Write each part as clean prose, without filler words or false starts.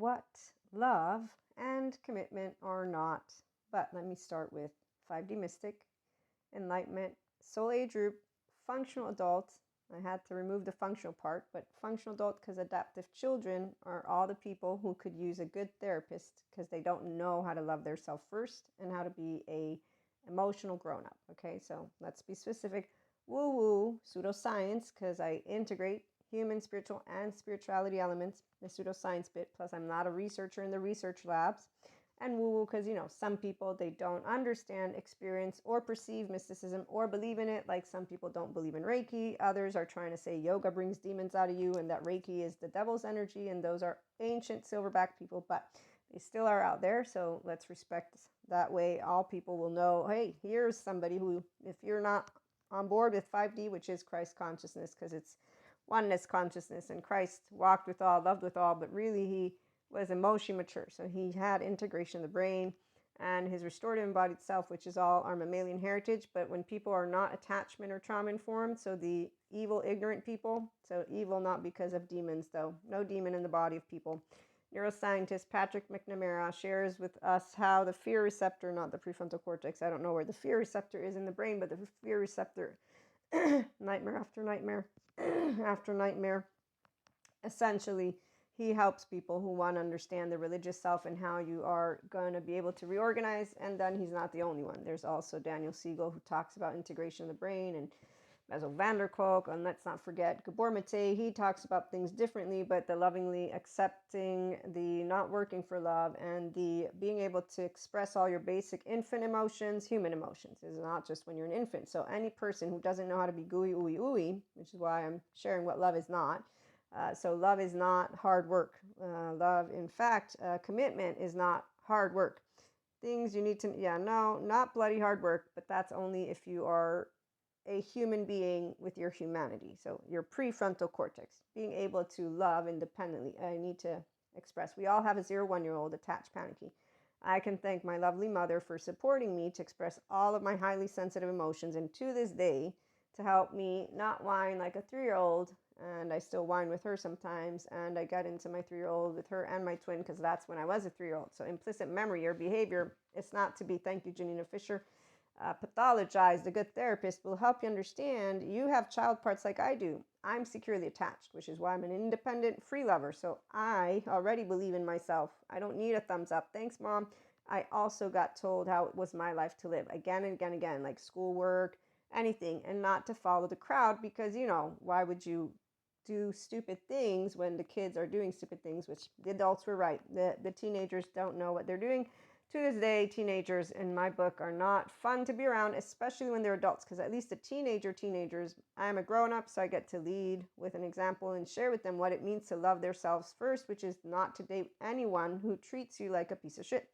what love and commitment are not. But let me start with 5D Mystic, enlightenment, soul age group, functional adult. I had to remove the functional part, but functional adult because adaptive children are all the people who could use a good therapist because they don't know how to love themselves first and how to be a emotional grown-up. Okay, so let's be specific. Woo-woo, pseudoscience, because I integrate human, spiritual, and spirituality elements, the pseudoscience bit, plus I'm not a researcher in the research labs. And woo-woo because, some people, they don't understand, experience, or perceive mysticism or believe in it. Like some people don't believe in Reiki. Others are trying to say yoga brings demons out of you and that Reiki is the devil's energy. And those are ancient silverback people, but they still are out there. So let's respect that way. All people will know, hey, here's somebody who, if you're not on board with 5D, which is Christ consciousness, because it's oneness consciousness, and Christ walked with all, loved with all, but really he was emotionally mature. So he had integration of the brain and his restorative embodied self, which is all our mammalian heritage. But when people are not attachment or trauma informed, so the evil, ignorant people, so evil not because of demons though, no demon in the body of people. Neuroscientist Patrick McNamara shares with us how the fear receptor, not the prefrontal cortex, I don't know where the fear receptor is in the brain, but the fear receptor, nightmare after nightmare after nightmare, essentially he helps people who want to understand the religious self and how you are going to be able to reorganize. And then he's not the only one. There's also Daniel Siegel, who talks about integration of the brain, and Bessel van der Kolk, and let's not forget Gabor Mate. He talks about things differently, but the lovingly accepting, the not working for love, and the being able to express all your basic infant emotions, human emotions. Is not just when you're an infant. So any person who doesn't know how to be gooey, ooey, ooey, which is why I'm sharing what love is not. So love is not hard work. Love, in fact, commitment is not hard work. Things you need to, no, not bloody hard work, but that's only if you are a human being with your humanity. So your prefrontal cortex, being able to love independently. I need to express, we all have a 0-1-year-old attached panicky. I can thank my lovely mother for supporting me to express all of my highly sensitive emotions, and to this day, to help me not whine like a 3-year-old. And I still whine with her sometimes, and I get into my 3-year-old with her and my twin, because that's when I was a 3-year-old. So implicit memory or behavior, it's not to be, thank you, Janina Fisher, pathologized. A good therapist will help you understand you have child parts like I do. I'm securely attached, which is why I'm an independent free lover. So I already believe in myself. I don't need a thumbs up. Thanks, Mom. I also got told how it was my life to live again and again and again, like schoolwork, anything, and not to follow the crowd, because, why would you do stupid things when the kids are doing stupid things, which the adults were right. The teenagers don't know what they're doing. To this day, teenagers in my book are not fun to be around, especially when they're adults, because at least the teenagers, I'm a grown-up, so I get to lead with an example and share with them what it means to love themselves first, which is not to date anyone who treats you like a piece of shit,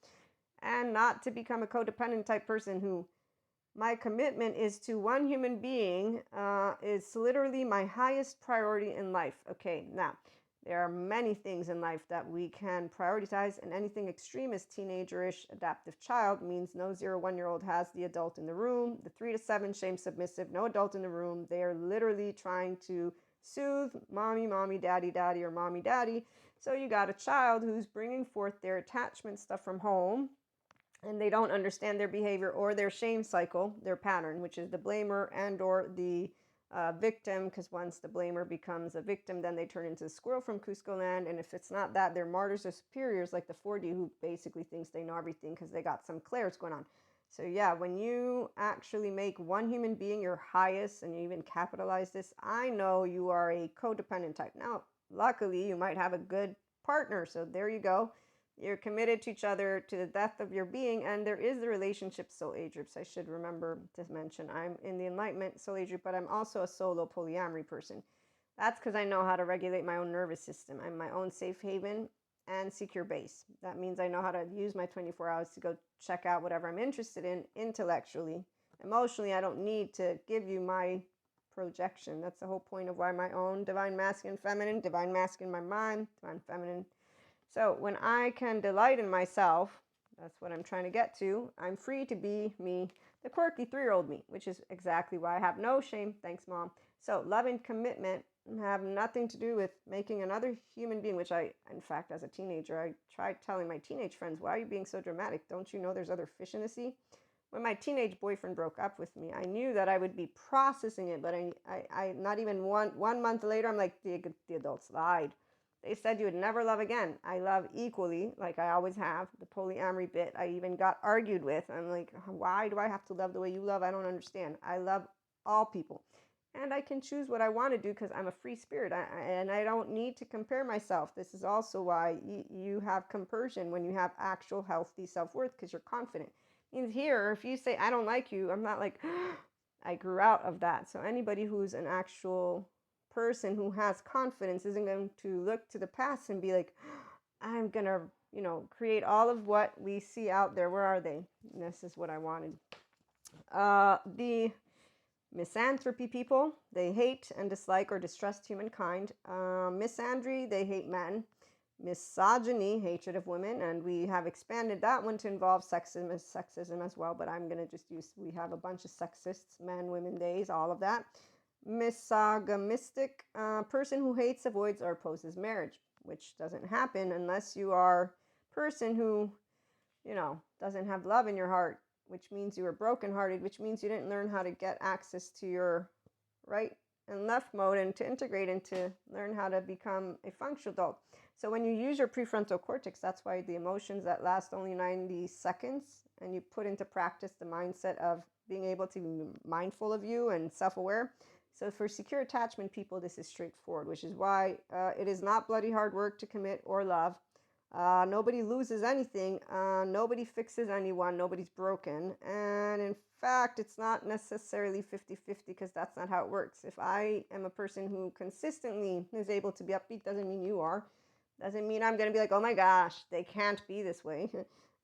and not to become a codependent type person who, my commitment is to one human being, is literally my highest priority in life. Okay, now, there are many things in life that we can prioritize, and anything extreme as teenagerish adaptive child means no 0-1-year-old has the adult in the room. The 3 to 7 shame submissive, no adult in the room. They are literally trying to soothe mommy, daddy, or mommy, daddy. So you got a child who's bringing forth their attachment stuff from home, and they don't understand their behavior or their shame cycle, their pattern, which is the blamer and or the victim, because once the blamer becomes a victim, then they turn into the squirrel from Cusco land. And if it's not that, they're martyrs or superiors, like the 4D, who basically thinks they know everything because they got some clairs going on. So yeah, when you actually make one human being your highest, and you even capitalize this, I know you are a codependent type. Now, luckily, you might have a good partner, so there you go. You're committed to each other to the death of your being, and there is the relationship soul age groups. I should remember to mention I'm in the enlightenment soul age group, but I'm also a solo-polyamory person. That's because I know how to regulate my own nervous system. I'm my own safe haven and secure base. That means I know how to use my 24 hours to go check out whatever I'm interested in intellectually. Emotionally, I don't need to give you my projection. That's the whole point of why my own divine masculine, feminine, divine masculine, my mind, divine feminine. So when I can delight in myself, that's what I'm trying to get to, I'm free to be me, the quirky 3-year-old me, which is exactly why I have no shame. Thanks, Mom. So love and commitment have nothing to do with making another human being, which in fact, as a teenager, I tried telling my teenage friends, why are you being so dramatic? Don't you know there's other fish in the sea? When my teenage boyfriend broke up with me, I knew that I would be processing it, but I not even one month later, I'm like, the adults lied. They said you would never love again. I love equally, like I always have. The polyamory bit, I even got argued with. I'm like, why do I have to love the way you love? I don't understand. I love all people. And I can choose what I want to do because I'm a free spirit. And I don't need to compare myself. This is also why you have compersion when you have actual healthy self-worth, because you're confident. Means here, if you say, I don't like you, I'm not like, I grew out of that. So anybody who's an actual person who has confidence isn't going to look to the past and be like, I'm going to, create all of what we see out there. Where are they? And this is what I wanted. The misanthropy people, they hate and dislike or distrust humankind. Misandry, they hate men. Misogyny, hatred of women, and we have expanded that one to involve sexism as well, but I'm going to just use, we have a bunch of sexists, men, women, theys, all of that. Misogamistic, person who hates, avoids, or opposes marriage, which doesn't happen unless you are a person who, doesn't have love in your heart, which means you were brokenhearted, which means you didn't learn how to get access to your right and left mode and to integrate and to learn how to become a functional adult. So when you use your prefrontal cortex, that's why the emotions that last only 90 seconds, and you put into practice the mindset of being able to be mindful of you and self-aware. So for secure attachment people, this is straightforward, which is why it is not bloody hard work to commit or love. Nobody loses anything. Nobody fixes anyone. Nobody's broken. And in fact, it's not necessarily 50-50 because that's not how it works. If I am a person who consistently is able to be upbeat, doesn't mean you are. Doesn't mean I'm going to be like, oh my gosh, they can't be this way.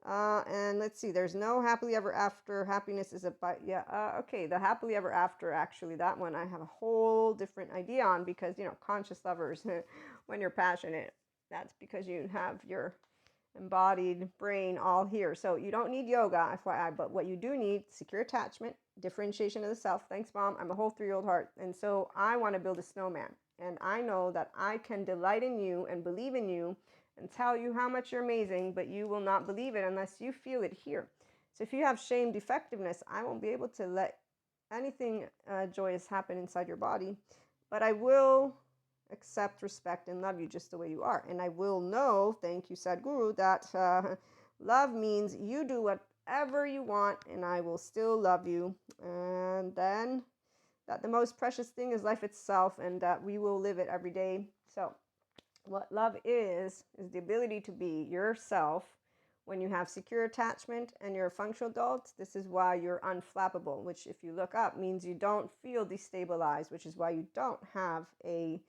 And let's see, there's no happily ever after. Happiness is okay, the happily ever after, actually, that one I have a whole different idea on because, conscious lovers, when you're passionate, that's because you have your embodied brain all here. So you don't need yoga, FYI, but what you do need, secure attachment, differentiation of the self. Thanks, Mom. I'm a whole 3-year-old heart. And so I want to build a snowman. And I know that I can delight in you and believe in you and tell you how much you're amazing, but you will not believe it unless you feel it here. So if you have shame, defectiveness, I won't be able to let anything joyous happen inside your body, but I will accept, respect, and love you just the way you are. And I will know, thank you, Sadhguru, that love means you do whatever you want and I will still love you. And then that the most precious thing is life itself and that we will live it every day. So what love is the ability to be yourself when you have secure attachment and you're a functional adult. This is why you're unflappable, which if you look up means you don't feel destabilized, which is why you don't have a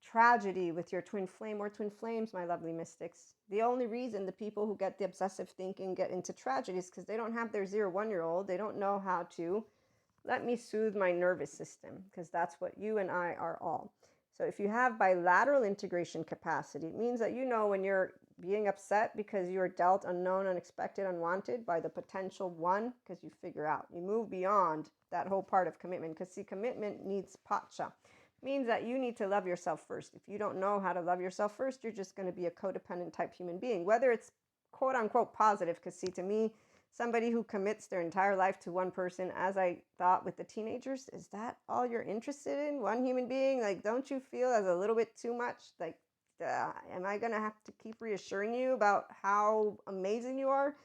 tragedy with your twin flame or twin flames, my lovely mystics. The only reason the people who get the obsessive thinking get into tragedies because they don't have their 0-1-year-old. They don't know how to let me soothe my nervous system, because that's what you and I are all. So if you have bilateral integration capacity, it means that when you're being upset because you're dealt unknown, unexpected, unwanted by the potential one, because you figure out, you move beyond that whole part of commitment. Because see, commitment needs pacha. Means that you need to love yourself first. If you don't know how to love yourself first, you're just going to be a codependent type human being, whether it's quote unquote positive. Because see, to me, somebody who commits their entire life to one person, as I thought with the teenagers, is that all you're interested in? One human being? Like, don't you feel as a little bit too much? Like, am I going to have to keep reassuring you about how amazing you are?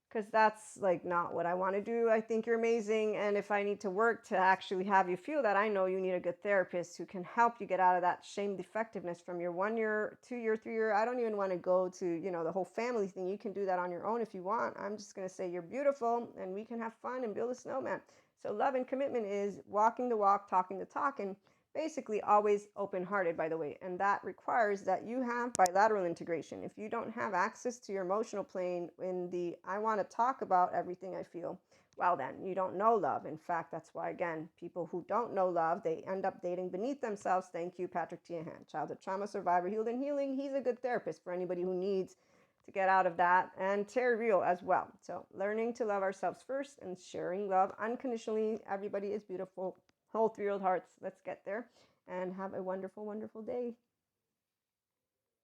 Because that's like not what I want to do. I think you're amazing. And if I need to work to actually have you feel that, I know you need a good therapist who can help you get out of that shame defectiveness from your 1 year, 2 year, 3 year. I don't even want to go to, the whole family thing. You can do that on your own if you want. I'm just going to say you're beautiful and we can have fun and build a snowman. So love and commitment is walking the walk, talking the talk, and basically always open-hearted, by the way. And that requires that you have bilateral integration. If you don't have access to your emotional plane in the I want to talk about everything I feel, well then, you don't know love. In fact, that's why, again, people who don't know love, they end up dating beneath themselves. Thank you, Patrick Tiahan. Childhood trauma survivor, healed and healing. He's a good therapist for anybody who needs to get out of that. And Terry Real as well. So learning to love ourselves first and sharing love unconditionally. Everybody is beautiful. Whole 3-year-old hearts. Let's get there. and have a wonderful, wonderful day.